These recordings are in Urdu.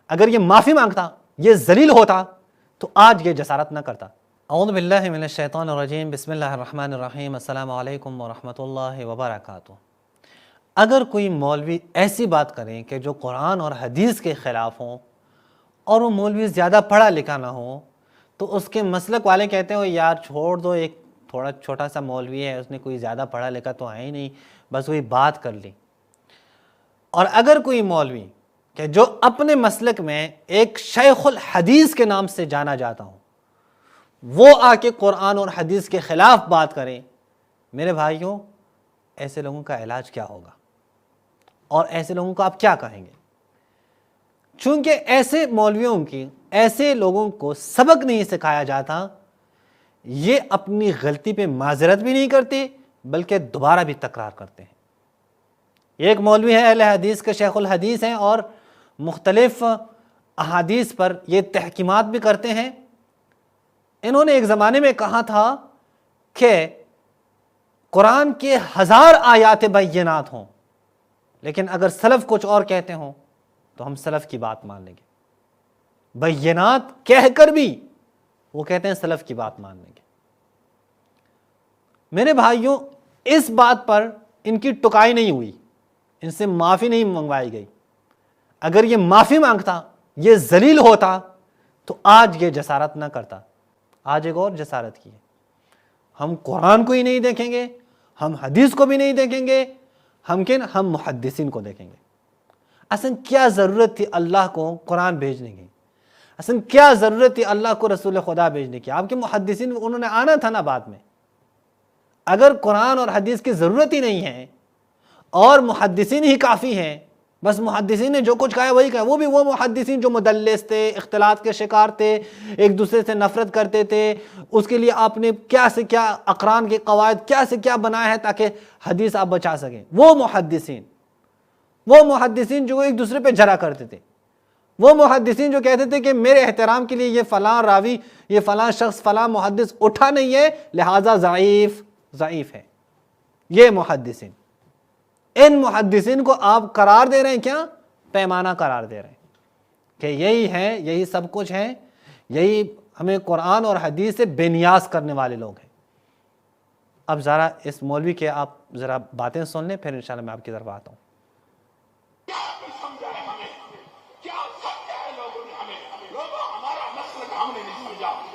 اگر یہ معافی مانگتا، یہ ذلیل ہوتا، تو آج یہ جسارت نہ کرتا۔ اعوذ باللہ من الشیطان الرجیم، بسم اللہ الرحمن الرحیم، السلام علیکم ورحمۃ اللہ وبرکاتہ۔ اگر کوئی مولوی ایسی بات کریں کہ جو قرآن اور حدیث کے خلاف ہوں، اور وہ مولوی زیادہ پڑھا لکھا نہ ہو، تو اس کے مسلک والے کہتے ہیں یار چھوڑ دو، ایک تھوڑا چھوٹا سا مولوی ہے، اس نے کوئی زیادہ پڑھا لکھا تو ہے ہی نہیں، بس وہی بات کر لی۔ اور اگر کوئی مولوی کہ جو اپنے مسلک میں ایک شیخ الحدیث کے نام سے جانا جاتا ہوں، وہ آ کے قرآن اور حدیث کے خلاف بات کریں، میرے بھائیوں ایسے لوگوں کا علاج کیا ہوگا اور ایسے لوگوں کو آپ کیا کہیں گے؟ چونکہ ایسے مولویوں کی، ایسے لوگوں کو سبق نہیں سکھایا جاتا، یہ اپنی غلطی پہ معذرت بھی نہیں کرتے بلکہ دوبارہ بھی تکرار کرتے ہیں۔ ایک مولوی ہے اہل حدیث کے شیخ الحدیث ہیں، اور مختلف احادیث پر یہ تحکیمات بھی کرتے ہیں۔ انہوں نے ایک زمانے میں کہا تھا کہ قرآن کے 1000 آیات بینات ہوں، لیکن اگر سلف کچھ اور کہتے ہوں تو ہم سلف کی بات مان لیں گے۔ بینات کہہ کر بھی وہ کہتے ہیں سلف کی بات مان لیں گے۔ میرے بھائیوں اس بات پر ان کی ٹکائی نہیں ہوئی، ان سے معافی نہیں منگوائی گئی۔ اگر یہ معافی مانگتا، یہ ذلیل ہوتا، تو آج یہ جسارت نہ کرتا۔ آج ایک اور جسارت کی ہے، ہم قرآن کو ہی نہیں دیکھیں گے، ہم حدیث کو بھی نہیں دیکھیں گے، ہم محدثین کو دیکھیں گے۔ اصل کیا ضرورت تھی اللہ کو قرآن بھیجنے کی؟ اصل کیا ضرورت تھی اللہ کو رسول خدا بھیجنے کی؟ آپ کے محدثین انہوں نے آنا تھا نا بعد میں۔ اگر قرآن اور حدیث کی ضرورت ہی نہیں ہے اور محدثین ہی کافی ہیں، بس محدثین نے جو کچھ کہا وہی کہا، وہ بھی وہ محدثین جو مدلس تھے، اختلاط کے شکار تھے، ایک دوسرے سے نفرت کرتے تھے، اس کے لیے آپ نے کیا سے کیا اقران کے قواعد کیا سے کیا بنایا ہے تاکہ حدیث آپ بچا سکیں۔ وہ محدثین جو ایک دوسرے پہ جھرا کرتے تھے، وہ محدثین جو کہتے تھے کہ میرے احترام کے لیے یہ فلاں راوی، یہ فلاں شخص، فلاں محدث اٹھا نہیں ہے لہٰذا ضعیف ہے۔ یہ محدثین، ان محدثین کو آپ قرار دے رہے ہیں کیا؟ پیمانہ قرار دے رہے ہیں کہ یہی ہے، یہی سب کچھ ہے، یہی ہمیں قرآن اور حدیث سے بے نیاز کرنے والے لوگ ہیں۔ اب ذرا اس مولوی کے آپ ذرا باتیں سن لیں، پھر انشاءاللہ میں آپ کی طرف آتا ہوں۔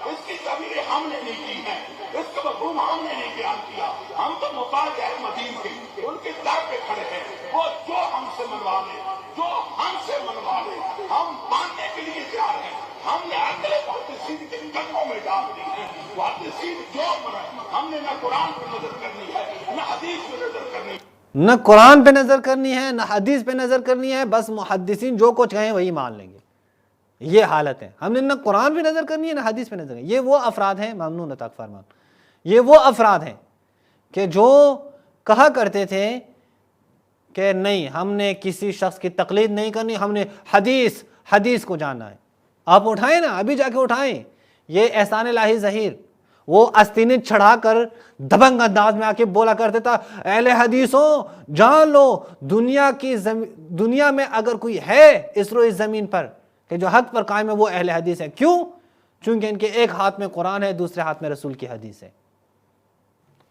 اس کی تعبیریں ہم نے نہیں کی ہیں، اس کا مفہوم ہم نے نہیں بیان کیا۔ ہم تو مفاد احمدین کے ان کے در پہ کھڑے ہیں، وہ جو ہم سے منوا لے، جو ہم سے منوا لے، ہم ماننے کے لیے تیار ہیں۔ ہم نے اگلے محدثین کے قدموں میں ڈال دی ہے، محدثین جو منائے، ہم نے نہ قرآن پہ نظر کرنی ہے نہ حدیث پہ نظر کرنی ہے، نہ قرآن پہ نظر کرنی ہے نہ حدیث پہ نظر کرنی ہے، بس محدثین جو کچھ کہیں وہی مان لیں گے۔ یہ حالت ہے، ہم نے نہ قرآن پہ نظر کرنی ہے نہ حدیث پہ نظر کرنی ہے۔ یہ وہ افراد ہیں، ممنون عطا فرمان، یہ وہ افراد ہیں کہ جو کہا کرتے تھے کہ نہیں ہم نے کسی شخص کی تقلید نہیں کرنی، ہم نے حدیث کو جاننا ہے۔ آپ اٹھائیں نا، ابھی جا کے اٹھائیں یہ احسان الہی ظہیر، وہ استینیں چڑھا کر دبنگ انداز میں آ کے بولا کرتے تھا اہل حدیثوں جان لو، دنیا میں اگر کوئی ہے اس روئے زمین پر کہ جو حق پر قائم ہے وہ اہل حدیث ہے۔ کیوں؟ چونکہ ان کے ایک ہاتھ میں قرآن ہے، دوسرے ہاتھ میں رسول کی حدیث ہے۔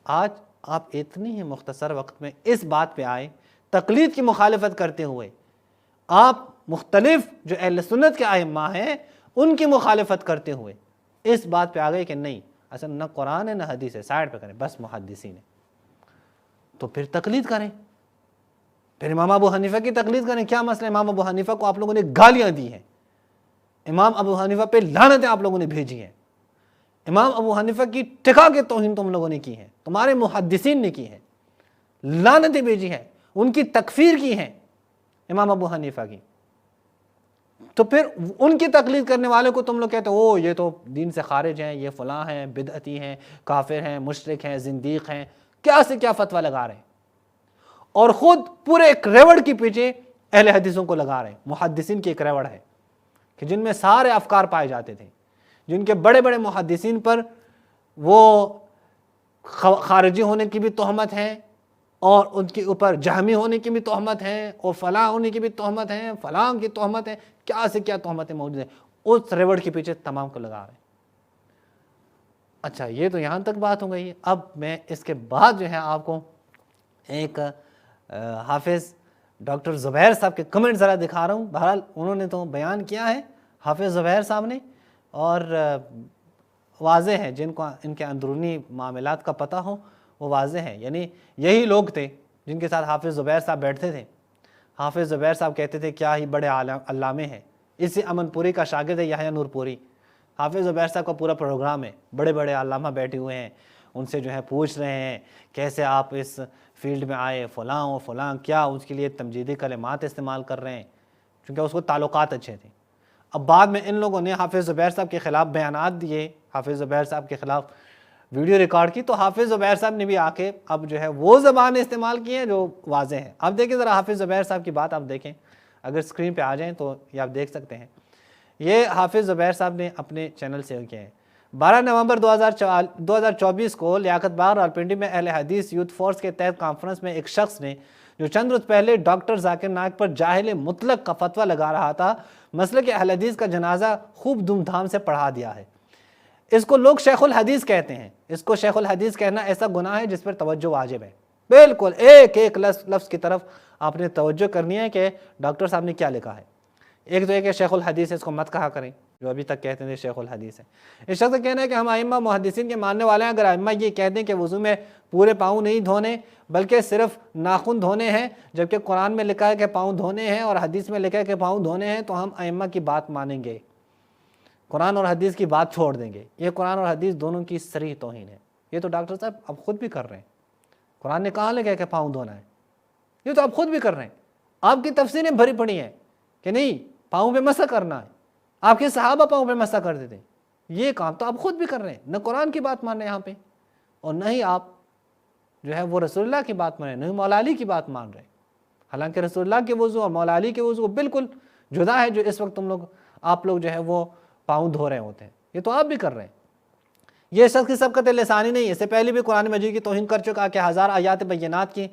آج آپ اتنی ہی مختصر وقت میں اس بات پہ آئے، تقلید کی مخالفت کرتے ہوئے آپ مختلف جو اہل سنت کے ائمہ ہیں ان کی مخالفت کرتے ہوئے اس بات پہ آ گئے کہ نہیں اصل نہ قرآن ہے نہ حدیث ہے، سائڈ پہ کریں، بس محدثین ہے۔ تو پھر تقلید کریں، پھر امام ابو حنیفہ کی تقلید کریں۔ کیا مسئلہ؟ امام ابو حنیفہ کو آپ لوگوں نے گالیاں دی ہیں، امام ابو حنیفہ پہ لعنتیں آپ لوگوں نے بھیجی ہیں، امام ابو حنیفہ کی ٹکا کے توہین تم لوگوں نے کی ہے، تمہارے محدثین نے کی ہے، لعنتیں بھیجی ہیں، ان کی تکفیر کی ہیں امام ابو حنیفہ کی۔ تو پھر ان کی تقلید کرنے والے کو تم لوگ کہتے ہو او یہ تو دین سے خارج ہیں، یہ فلاں ہیں، بدعتی ہیں، کافر ہیں، مشرک ہیں، زندیق ہیں، کیا سے کیا فتویٰ لگا رہے ہیں، اور خود پورے ایک ریوڑ کے پیچھے اہل حدیثوں کو لگا رہے ہیں۔ محدثین کی ایک ریوڑ ہے کہ جن میں سارے افکار پائے جاتے تھے، جن کے بڑے بڑے محدثین پر وہ خارجی ہونے کی بھی تہمت ہے، اور ان کے اوپر جہمی ہونے کی بھی تہمت ہیں اور فلاں ہونے کی بھی تہمت ہیں، فلاں کی تہمت ہیں، کیا سے کیا تہمتیں موجود ہیں، اس ریوڑ کے پیچھے تمام کو لگا رہے ہیں۔ اچھا یہ تو یہاں تک بات ہو گئی۔ اب میں اس کے بعد جو ہے آپ کو ایک حافظ ڈاکٹر زبیر صاحب کے کمنٹ ذرا دکھا رہا ہوں۔ بہرحال انہوں نے تو بیان کیا ہے حافظ زبیر صاحب نے، اور واضح ہے، جن کو ان کے اندرونی معاملات کا پتہ ہو وہ واضح ہے، یعنی یہی لوگ تھے جن کے ساتھ حافظ زبیر صاحب بیٹھتے تھے۔ حافظ زبیر صاحب کہتے تھے کیا ہی بڑے علامے ہیں، اسی امن پوری کا شاگرد ہے یحییٰ نور پوری۔ حافظ زبیر صاحب کا پورا پروگرام ہے، بڑے بڑے علامہ بیٹھے ہوئے ہیں، ان سے جو ہے پوچھ رہے ہیں کیسے آپ اس فیلڈ میں آئے، فلاں و فلاں، کیا اس کے لیے تمجیدی کلمات استعمال کر رہے ہیں، چونکہ اس کو تعلقات اچھے تھے۔ اب بعد میں ان لوگوں نے حافظ زبیر صاحب کے خلاف بیانات دیے، حافظ زبیر صاحب کے خلاف ویڈیو ریکارڈ کی، تو حافظ زبیر صاحب نے بھی آ کے اب جو ہے وہ زبان استعمال کی ہے جو واضح ہے۔ اب دیکھیں ذرا حافظ زبیر صاحب کی بات آپ دیکھیں، اگر اسکرین پہ آ جائیں تو یہ آپ دیکھ سکتے ہیں۔ یہ حافظ زبیر صاحب نے اپنے چینل سے کیا ہے۔ 12 نومبر 2024 کو لیاقت باغ راولپنڈی میں اہل حدیث یوتھ فورس کے تحت کانفرنس میں ایک شخص نے جو چند روز پہلے ڈاکٹر ذاکر نائک پر جاہل مطلق کا فتویٰ لگا رہا تھا، مسلک اہل حدیث کا جنازہ خوب دھوم دھام سے پڑھا دیا ہے۔ اس کو لوگ شیخ الحدیث کہتے ہیں۔ اس کو شیخ الحدیث کہنا ایسا گناہ ہے جس پر توجہ واجب ہے۔ بالکل ایک ایک لفظ کی طرف آپ نے توجہ کرنی ہے کہ ڈاکٹر صاحب نے کیا لکھا ہے۔ ایک تو یہ کہ شیخ الحدیث ہے، اس کو مت کہا کریں جو ابھی تک کہتے تھے شیخ الحدیث ہے۔ اس شخص کا کہنا ہے کہ ہم ائمہ محدثین کے ماننے والے ہیں، اگر ائمہ یہ کہتے ہیں کہ وضو میں پورے پاؤں نہیں دھونے بلکہ صرف ناخن دھونے ہیں، جبکہ قرآن میں لکھا ہے کہ پاؤں دھونے ہیں اور حدیث میں لکھا ہے کہ پاؤں دھونے ہیں، تو ہم ائمہ کی بات مانیں گے، قرآن اور حدیث کی بات چھوڑ دیں گے۔ یہ قرآن اور حدیث دونوں کی صریح توہین ہے۔ یہ تو ڈاکٹر صاحب اب خود بھی کر رہے ہیں۔ قرآن نے کہاں لکھا ہے کہ پاؤں دھونا ہے، یہ تو آپ خود بھی کر رہے ہیں۔ آپ کی تفسیریں بھری پڑی ہیں کہ نہیں پاؤں پہ مسح کرنا ہے، آپ کے صحابہ پاؤں پہ مسح کرتے تھے، یہ کام تو آپ خود بھی کر رہے ہیں۔ نہ قرآن کی بات مان رہے ہیں یہاں پہ، اور نہ ہی آپ جو ہے وہ رسول اللہ کی بات مان رہے ہیں، نہ ہی مولا علی کی بات مان رہے ہیں۔ حالانکہ رسول اللہ کے وضو اور مولا علی کے وضو بالکل جدا ہے، جو اس وقت آپ لوگ جو ہے وہ پاؤں دھو رہے ہوتے ہیں، یہ تو آپ بھی کر رہے ہیں۔ یہ شخص کی سبقت لسانی نہیں ہے، اس سے پہلے بھی قرآن مجید کی توہین کر چکا کہ 1000 آیات بینات کی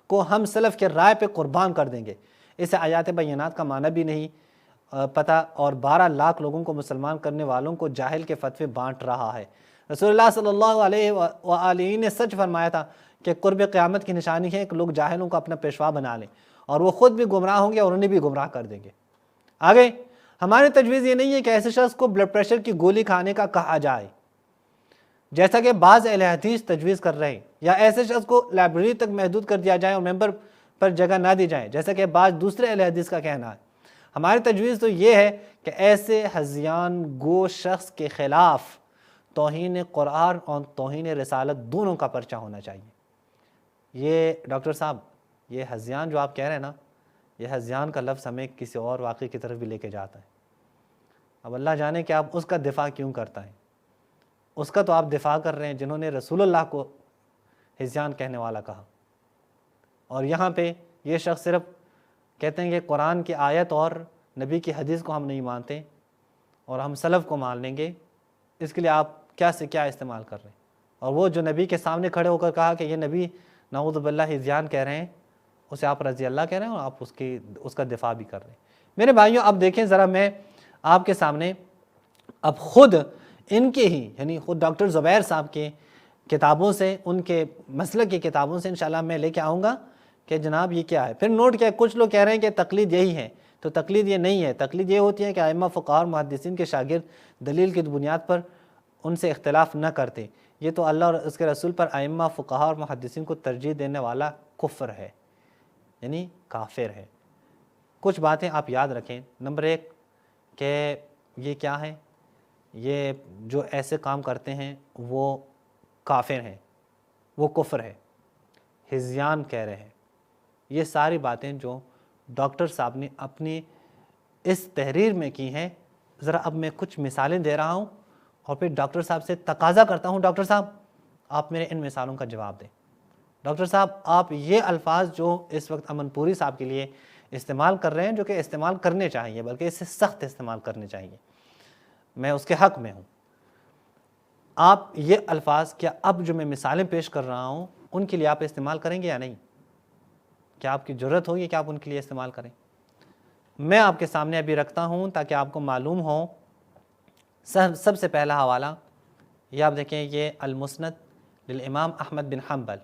کو ہم سلف کے رائے پہ قربان کر دیں گے۔ اسے آیات بینات کا معنی بھی نہیں پتہ، اور 12 لاکھ لوگوں کو مسلمان کرنے والوں کو جاہل کے فتوے بانٹ رہا ہے۔ رسول اللہ صلی اللہ علیہ وآلہ نے سچ فرمایا تھا کہ قرب قیامت کی نشانی ہے کہ لوگ جاہلوں کو اپنا پیشوا بنا لیں، اور وہ خود بھی گمراہ ہوں گے اور انہیں بھی گمراہ کر دیں گے۔ آگے ہماری تجویز یہ نہیں ہے کہ ایسے شخص کو بلڈ پریشر کی گولی کھانے کا کہا جائے، جیسا کہ بعض اہل حدیث تجویز کر رہے ہیں، یا ایسے شخص کو لائبریری تک محدود کر دیا جائے اور ممبر پر جگہ نہ دی جائے، جیسا کہ بعض دوسرے اہل حدیث کا کہنا ہے۔ ہماری تجویز تو یہ ہے کہ ایسے ہذیان گو شخص کے خلاف توہین قرآن اور توہین رسالت دونوں کا پرچہ ہونا چاہیے۔ یہ ڈاکٹر صاحب یہ ہذیان جو آپ کہہ رہے ہیں نا، یہ ہذیان کا لفظ ہمیں کسی اور واقعے کی طرف بھی لے کے جاتا ہے۔ اب اللہ جانے کہ آپ اس کا دفاع کیوں کرتا ہے، اس کا تو آپ دفاع کر رہے ہیں جنہوں نے رسول اللہ کو ہذیان کہنے والا کہا، اور یہاں پہ یہ شخص صرف کہتے ہیں کہ قرآن کی آیت اور نبی کی حدیث کو ہم نہیں مانتے اور ہم سلف کو مان لیں گے۔ اس کے لیے آپ کیا سے کیا استعمال کر رہے ہیں، اور وہ جو نبی کے سامنے کھڑے ہو کر کہا کہ یہ نبی نعوذ باللہ ہذیان کہہ رہے ہیں، اسے آپ رضی اللہ کہہ رہے ہیں اور آپ اس کا دفاع بھی کر رہے ہیں۔ میرے بھائیوں اب دیکھیں ذرا، میں آپ کے سامنے اب خود ان کے ہی یعنی خود ڈاکٹر زبیر صاحب کے کتابوں سے، ان کے مسلک کی کتابوں سے انشاءاللہ میں لے کے آؤں گا کہ جناب یہ کیا ہے۔ پھر نوٹ کیا، کچھ لوگ کہہ رہے ہیں کہ تقلید یہی ہے، تو تقلید یہ نہیں ہے۔ تقلید یہ ہوتی ہے کہ ائمہ فقہاء اور محدثین کے شاگرد دلیل کی بنیاد پر ان سے اختلاف نہ کرتے۔ یہ تو اللہ اور اس کے رسول پر ائمہ فقہاء اور محدثین کو ترجیح دینے والا کفر ہے، یعنی کافر ہے۔ کچھ باتیں آپ یاد رکھیں۔ نمبر 1 کہ یہ کیا ہے، یہ جو ایسے کام کرتے ہیں وہ کافر ہیں، وہ کفر ہے، ہذیان کہہ رہے ہیں۔ یہ ساری باتیں جو ڈاکٹر صاحب نے اپنی اس تحریر میں کی ہیں، ذرا اب میں کچھ مثالیں دے رہا ہوں اور پھر ڈاکٹر صاحب سے تقاضا کرتا ہوں، ڈاکٹر صاحب آپ میرے ان مثالوں کا جواب دیں۔ ڈاکٹر صاحب آپ یہ الفاظ جو اس وقت امن پوری صاحب کے لیے استعمال کر رہے ہیں، جو کہ استعمال کرنے چاہیے، بلکہ اس سے سخت استعمال کرنے چاہیے، میں اس کے حق میں ہوں، آپ یہ الفاظ کیا اب جو میں مثالیں پیش کر رہا ہوں ان کے لیے آپ استعمال کریں گے یا نہیں؟ کیا آپ کی جرت ہوگی کہ آپ ان کے لیے استعمال کریں؟ میں آپ کے سامنے ابھی رکھتا ہوں تاکہ آپ کو معلوم ہو۔ سب سے پہلا حوالہ یہ آپ دیکھیں، یہ المسند للامام احمد بن حنبل،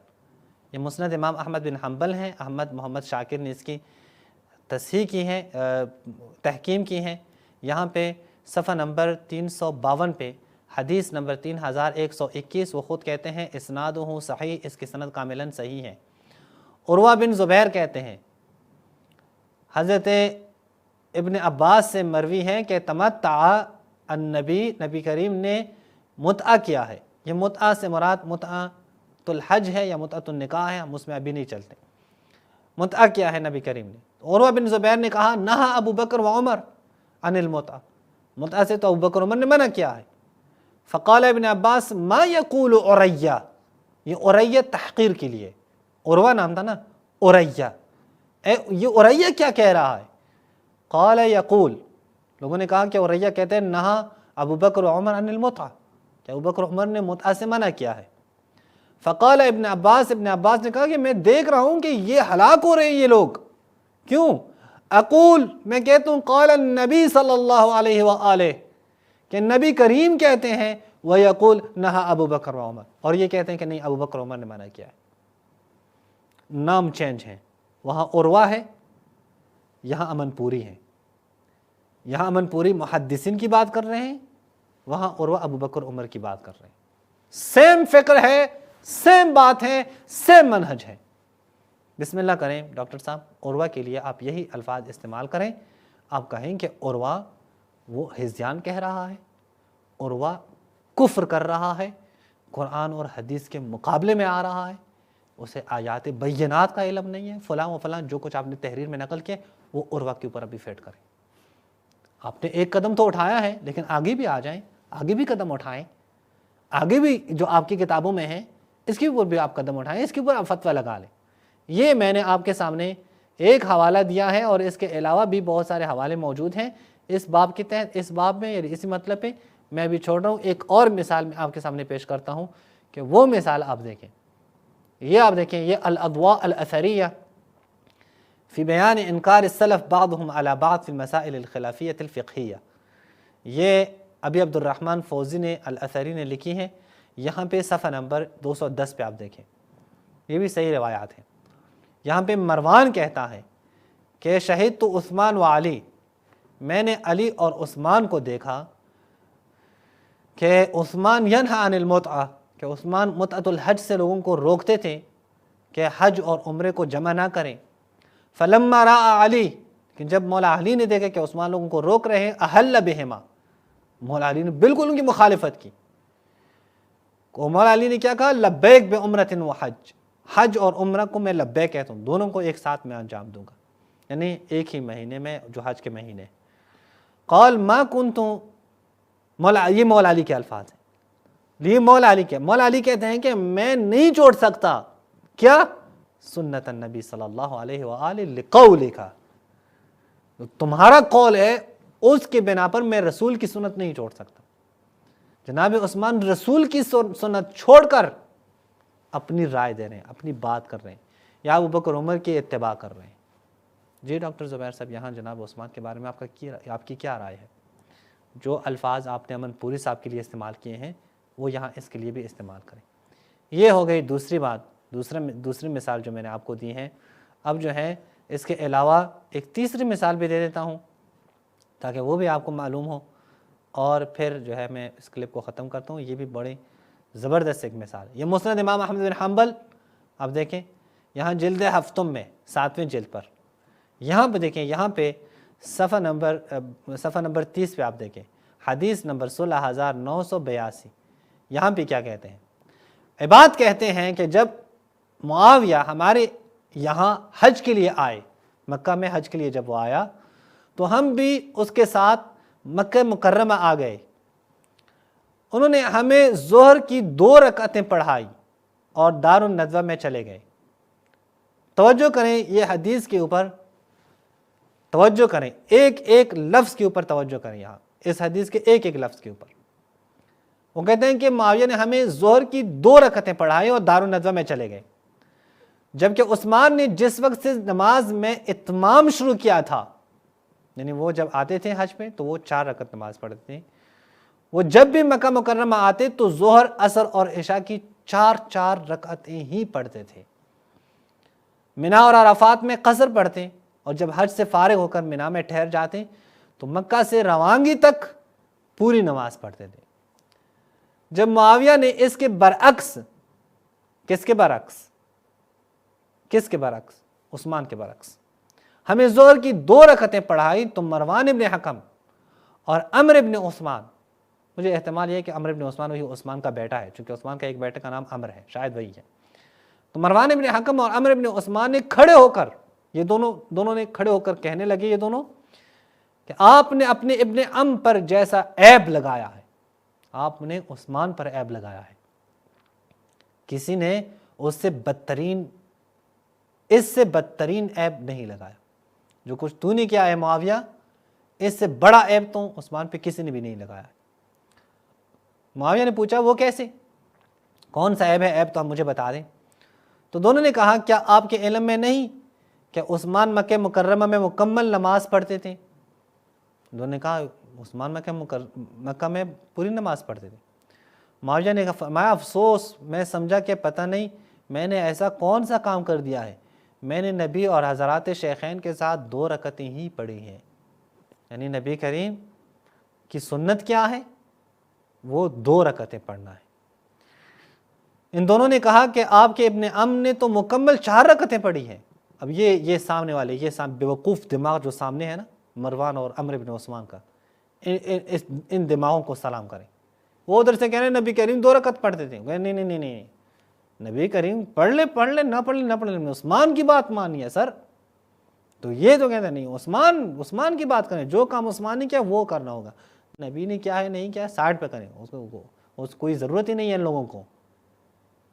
یہ مسند امام احمد بن حنبل ہیں۔ احمد محمد شاکر نے اس کی تصحیح کی ہے، تحکیم کی ہے۔ یہاں پہ صفحہ نمبر 352 پہ حدیث نمبر 3121 وہ خود کہتے ہیں اسنادہ صحیح، اس کی سند کاملاً صحیح ہے۔ عروہ بن زبیر کہتے ہیں حضرت ابن عباس سے مروی ہے کہ تمتع النبی، نبی کریم نے متعہ کیا ہے۔ یہ متعہ سے مراد متعۃ الحج ہے یا متعۃ النکاح ہے، ہم اس میں ابھی نہیں چلتے۔ متعہ کیا ہے نبی کریم نے؟ عروہ بن زبیر نے کہا نہا ابو بکر و عمر عن المتعہ، متعہ سے تو ابو بکر عمر نے منع کیا ہے۔ فقال ابن عباس ما یقول عریہ، یہ عریہ تحقیر کے لیے، عروہ نام تھا نا، عریہ، یہ عریہ کیا کہہ رہا ہے؟ قال یقول، لوگوں نے کہا کہ عریہ کہتے ہیں نہا ابو بکر و عمر عن المتعہ، کہ ابو بکر عمر نے متعہ سے منع کیا ہے۔ فقال ابن عباس، ابن عباس نے کہا کہ میں دیکھ رہا ہوں کہ یہ ہلاک ہو رہے ہیں یہ لوگ، کیوں؟ اقول، میں کہتا ہوں قال النبی صلی اللہ علیہ وآلہ، کہ نبی کریم کہتے ہیں وَيَقُولْ نَهَا ابو بکر و عمر، اور یہ کہتے ہیں کہ نہیں ابو بکر و عمر نے منع کیا ہے۔ نام چینج ہیں، وہاں عروہ ہے، یہاں امن پوری ہے۔ یہاں امن پوری محدثین کی بات کر رہے ہیں، وہاں عروہ ابو بکر عمر کی بات کر رہے ہیں۔ سیم فکر ہے، سیم بات ہے، سیم منہج ہے۔ بسم اللہ کریں ڈاکٹر صاحب، عروہ کے لیے آپ یہی الفاظ استعمال کریں۔ آپ کہیں کہ عروہ وہ ہذیان کہہ رہا ہے، عروہ کفر کر رہا ہے، قرآن اور حدیث کے مقابلے میں آ رہا ہے، اسے آیات بینات کا علم نہیں ہے، فلاں و فلاں جو کچھ آپ نے تحریر میں نقل کیا وہ عروہ کے اوپر ابھی فیٹ کریں۔ آپ نے ایک قدم تو اٹھایا ہے، لیکن آگے بھی آ جائیں، آگے بھی قدم اٹھائیں، آگے بھی جو آپ کی کتابوں میں ہیں اس کے اوپر بھی آپ قدم اٹھائیں، اس کے اوپر آپ فتویٰ لگا لیں۔ یہ میں نے آپ کے سامنے ایک حوالہ دیا ہے، اور اس کے علاوہ بھی بہت سارے حوالے موجود ہیں اس باب کے تحت، اس باب میں اسی مطلب پہ میں ابھی چھوڑ رہا ہوں۔ ایک اور مثال میں آپ کے سامنے پیش کرتا ہوں کہ وہ مثال آپ دیکھیں، یہ آپ دیکھیں، یہ الاضواء الاثریہ فی بیان انکار السلف بعضهم علی بعض فی المسائل الخلافیۃ الفقہیہ، یہ ابی عبد الرحمن فوزی نے الاثری نے لکھی ہے۔ یہاں پہ صفحہ نمبر 210 پہ آپ دیکھیں، یہ بھی صحیح روایات ہیں۔ یہاں پہ مروان کہتا ہے کہ شہید تو عثمان و علی، میں نے علی اور عثمان کو دیکھا کہ عثمان ینہا عن المتعہ، کہ عثمان متعۃ الحج سے لوگوں کو روکتے تھے کہ حج اور عمرے کو جمع نہ کریں۔ فلما رأى علی، کہ جب مولا علی نے دیکھا کہ عثمان لوگوں کو روک رہے ہیں، احل بہما، مولا علی نے بالکل ان کی مخالفت کی۔ مولا علی نے کیا کہا؟ لبیک بعمرۃ و حج، حج اور عمرہ کو میں لبیک کہتا ہوں، دونوں کو ایک ساتھ میں انجام دوں گا، یعنی ایک ہی مہینے میں جو حج کے مہینے۔ قال ما کنت، یہ مولا علی کے الفاظ ہیں، یہ مولا علی کہتے ہیں کہ میں نہیں چھوڑ سکتا کیا؟ سنت النبی صلی اللہ علیہ وآلہ لقولک، تمہارا قول ہے اس کے بنا پر میں رسول کی سنت نہیں چھوڑ سکتا۔ جناب عثمان رسول کی سنت چھوڑ کر اپنی رائے دے رہے ہیں، اپنی بات کر رہے ہیں، یا ابو بکر عمر کی اتباع کر رہے ہیں۔ جی ڈاکٹر زبیر صاحب، یہاں جناب عثمان کے بارے میں آپ کی کیا رائے ہے؟ جو الفاظ آپ نے امن پوری صاحب کے لیے استعمال کیے ہیں وہ یہاں اس کے لیے بھی استعمال کریں۔ یہ ہو گئی دوسری بات، دوسری مثال جو میں نے آپ کو دی ہے۔ اب جو ہے اس کے علاوہ ایک تیسری مثال بھی دے دیتا ہوں تاکہ وہ بھی آپ کو معلوم ہو، اور پھر جو ہے میں اس کلپ کو ختم کرتا ہوں۔ یہ بھی بڑی زبردست ایک مثال، یہ مسند امام احمد بن حنبل، آپ دیکھیں یہاں جلد ہفتم میں 7ویں جلد پر، یہاں پہ دیکھیں، یہاں پہ صفحہ نمبر 30 پہ آپ دیکھیں، حدیث نمبر 16982، یہاں پہ کیا کہتے ہیں؟ عباد کہتے ہیں کہ جب معاویہ ہمارے یہاں حج کے لیے آئے، مکہ میں حج کے لیے جب وہ آیا تو ہم بھی اس کے ساتھ مکہ مکرمہ آ گئے۔ انہوں نے ہمیں ظہر کی 2 رکعتیں پڑھائی اور دار الندوہ میں چلے گئے۔ توجہ کریں یہ حدیث کے اوپر، توجہ کریں، ایک ایک لفظ کے اوپر توجہ کریں، یہاں اس حدیث کے ایک ایک لفظ کے اوپر۔ وہ کہتے ہیں کہ معاویہ نے ہمیں ظہر کی 2 رکعتیں پڑھائی اور دار الندوہ میں چلے گئے۔ جبکہ عثمان نے جس وقت سے نماز میں اتمام شروع کیا تھا، یعنی وہ جب آتے تھے حج پہ تو وہ 4 رکعت نماز پڑھتے تھے، وہ جب بھی مکہ مکرمہ آتے تو ظہر، عصر اور عشاء کی 4 رکعتیں ہی پڑھتے تھے۔ منا اور عرفات میں قصر پڑھتے، اور جب حج سے فارغ ہو کر منا میں ٹھہر جاتے تو مکہ سے روانگی تک پوری نماز پڑھتے تھے۔ جب معاویہ نے اس کے برعکس، کس کے برعکس؟ عثمان کے برعکس ہمیں ظہر کی 2 رکعتیں پڑھائی تو مروان ابن حکم اور عمر ابن عثمان، مجھے احتمال یہ ہے کہ عمر ابن عثمان وہی عثمان کا بیٹا ہے، چونکہ عثمان کا ایک بیٹے کا نام عمر ہے، شاید وہی ہے۔ تو مروان ابن حکم اور عمر ابن عثمان نے کھڑے ہو کر، یہ دونوں نے کھڑے ہو کر کہنے لگے، یہ دونوں، کہ آپ نے اپنے ابن عم پر جیسا عیب لگایا ہے، آپ نے عثمان پر عیب لگایا ہے، کسی نے اس سے بدترین عیب نہیں لگایا۔ جو کچھ تو نے کیا ہے معاویہ، اس سے بڑا عیب تو عثمان پہ کسی نے بھی نہیں لگایا۔ معاویہ نے پوچھا وہ کیسے، کون سا عیب ہے، عیب تو آپ مجھے بتا دیں۔ تو دونوں نے کہا کیا آپ کے علم میں نہیں کہ عثمان مکہ مکرمہ میں مکمل نماز پڑھتے تھے؟ دونوں نے کہا عثمان مکہ میں پوری نماز پڑھتے تھے۔ معاویہ نے کہا میں افسوس، میں سمجھا کہ پتہ نہیں میں نے ایسا کون سا کام کر دیا ہے، میں نے نبی اور حضرات شیخین کے ساتھ 2 رکعتیں ہی پڑھی ہیں، یعنی نبی کریم کی سنت کیا ہے، وہ 2 رکعتیں پڑھنا ہے۔ ان دونوں نے کہا کہ آپ کے ابن عم نے تو مکمل 4 رکعتیں پڑھی ہیں۔ اب یہ سامنے والے، یہ بیوقوف دماغ جو سامنے ہے نا، مروان اور عمر ابن عثمان کا، ان دماغوں کو سلام کریں۔ وہ ادھر سے کہہ رہے ہیں نبی کریم 2 رکعت پڑھتے تھے، نہیں، نبی کریم پڑھ لے نہ پڑھ لے، عثمان کی بات مانی ہے سر۔ تو یہ تو کہتے ہیں نہیں، عثمان کی بات کریں، جو کام عثمان نے کیا وہ کرنا ہوگا، نبی نے کیا ہے نہیں کیا سائڈ پہ کریں، اس کوئی ضرورت ہی نہیں ہے ان لوگوں کو۔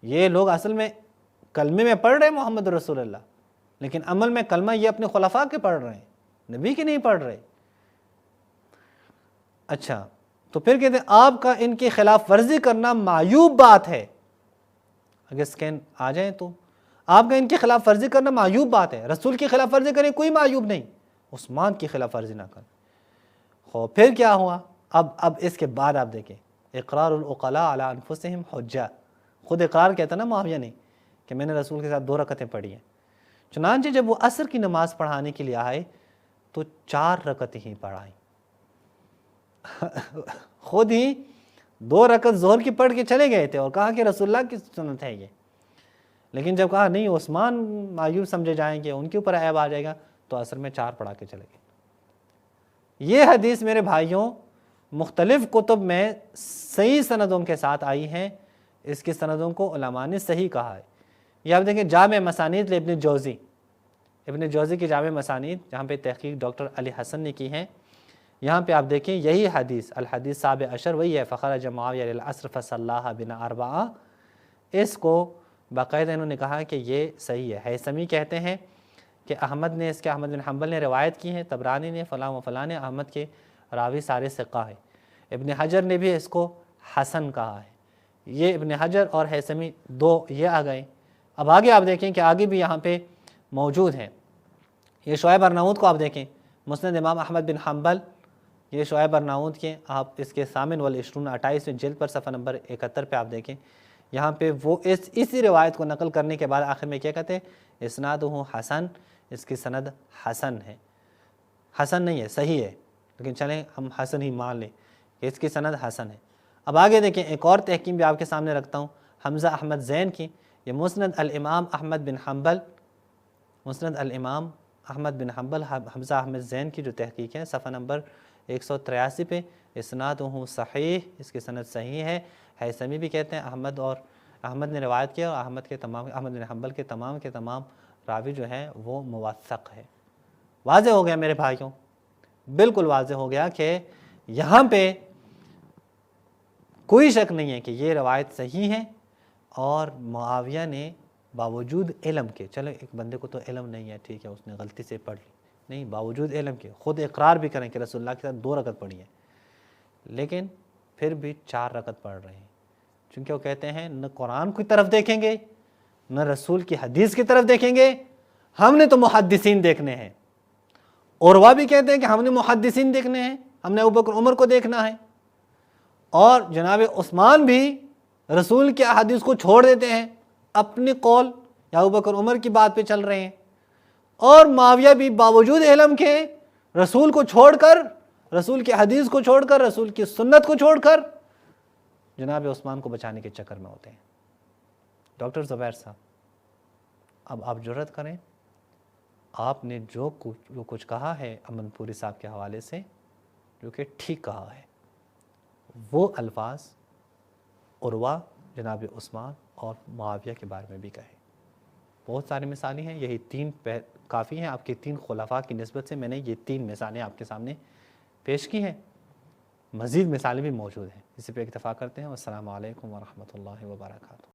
یہ لوگ اصل میں کلمے میں پڑھ رہے محمد رسول اللہ، لیکن عمل میں کلمہ یہ اپنے خلفاء کے پڑھ رہے ہیں، نبی کے نہیں پڑھ رہے۔ اچھا، تو پھر کہتے ہیں آپ کا ان کی خلاف ورزی کرنا معیوب بات ہے۔ اگر سکین آ جائیں تو آپ کا ان کی خلاف ورزی کرنا معیوب بات ہے، رسول کی خلاف ورزی کریں کوئی معیوب نہیں، عثمان کی خلاف ورزی نہ کریں۔ پھر کیا ہوا؟ اب اس کے بعد آپ دیکھیں، اقرار العقلاء علی انفسہم حجہ، خود اقرار کہتا نا معاویہ نے کہ میں نے رسول کے ساتھ 2 رکعتیں پڑھی ہیں۔ چنانچہ جب وہ عصر کی نماز پڑھانے کے لیے آئے تو 4 رکعتیں ہی پڑھائیں، خود ہی 2 رکعت ظہر کی پڑھ کے چلے گئے تھے اور کہا کہ رسول اللہ کی سنت ہے یہ، لیکن جب کہا نہیں عثمان معیوب سمجھے جائیں گے، ان کے اوپر عیب آ جائے گا، تو عصر میں 4 پڑھا کے چلے گئے۔ یہ حدیث میرے بھائیوں مختلف کتب میں صحیح سندوں کے ساتھ آئی ہیں، اس کی سندوں کو علماء نے صحیح کہا ہے۔ یہ آپ دیکھیں جامع مسانید ابن جوزی کی جامع مسانید، جہاں پہ تحقیق ڈاکٹر علی حسن نے کی ہے، یہاں پہ آپ دیکھیں یہی حدیث الحدیث 17 وہی ہے، فخرج معاویہ للعصر فصلاها بنا 4، اس کو باقاعدہ انہوں نے کہا کہ یہ صحیح ہے۔ حیثمی کہتے ہیں کہ احمد بن حنبل نے روایت کی ہے، طبرانی نے، فلاں و فلاں نے، احمد کے راوی سارے ثقہ ہے۔ ابن حجر نے بھی اس کو حسن کہا ہے۔ یہ ابن حجر اور حیثمی 2 یہ آ گئے۔ اب آگے آپ دیکھیں کہ آگے بھی یہاں پہ موجود ہیں۔ یہ شعیب ارناؤت کو آپ دیکھیں، مسند امام احمد بن حنبل، یہ شعیب ارناؤت کے، آپ اس کے 28 جلد پر صفحہ نمبر 71 پہ آپ دیکھیں، یہاں پہ وہ اسی روایت کو نقل کرنے کے بعد آخر میں کیا کہتے ہیں، اسنادہ حسن، اس کی سند حسن ہے، حسن نہیں ہے صحیح ہے، لیکن چلیں ہم حسن ہی مان لیں کہ اس کی سند حسن ہے۔ اب آگے دیکھیں ایک اور تحکیم بھی آپ کے سامنے رکھتا ہوں، حمزہ احمد زین کی، یہ مسند الامام احمد بن حنبل، حمزہ احمد زین کی جو تحقیق ہے، صفحہ نمبر 183 پہ، اسنادہ صحیح، اس کی سند صحیح ہے۔ حیثمی بھی کہتے ہیں احمد نے روایت کیا، اور احمد بن حنبل کے تمام راوی جو ہیں وہ موثق ہے۔ واضح ہو گیا میرے بھائیوں، بالکل واضح ہو گیا کہ یہاں پہ کوئی شک نہیں ہے کہ یہ روایت صحیح ہے، اور معاویہ نے باوجود علم کے، چلو ایک بندے کو تو علم نہیں ہے، ٹھیک ہے اس نے غلطی سے پڑھ لی، نہیں، باوجود علم کے خود اقرار بھی کریں کہ رسول اللہ کے ساتھ 2 رکعت پڑھی ہے، لیکن پھر بھی 4 رکعت پڑھ رہے ہیں، چونکہ وہ کہتے ہیں نہ قرآن کی طرف دیکھیں گے نہ رسول کی حدیث کی طرف دیکھیں گے، ہم نے تو محدثین دیکھنے ہیں۔ عروہ بھی کہتے ہیں کہ ہم نے محدثین دیکھنے ہیں، ہم نے ابوبکر عمر کو دیکھنا ہے۔ اور جناب عثمان بھی رسول کی احادیث کو چھوڑ دیتے ہیں، اپنی قول یا ابوبکر عمر کی بات پہ چل رہے ہیں۔ اور معاویہ بھی باوجود علم کے رسول کو چھوڑ کر، رسول کی حدیث کو چھوڑ کر، رسول کی سنت کو چھوڑ کر جناب عثمان کو بچانے کے چکر میں ہوتے ہیں۔ ڈاکٹر زبیر صاحب، اب آپ جرأت کریں، آپ نے جو کچھ کہا ہے امن پوری صاحب کے حوالے سے، جو کہ ٹھیک کہا ہے، وہ الفاظ عروہ، جناب عثمان اور معاویہ کے بارے میں بھی کہے۔ بہت ساری مثالیں ہیں، یہی 3 کافی ہیں آپ کے 3 خلفاء کی نسبت سے میں نے یہ 3 مثالیں آپ کے سامنے پیش کی ہیں، مزید مثالیں بھی موجود ہیں۔ اسی پہ اکتفا کرتے ہیں۔ والسلام علیکم ورحمۃ اللہ وبرکاتہ۔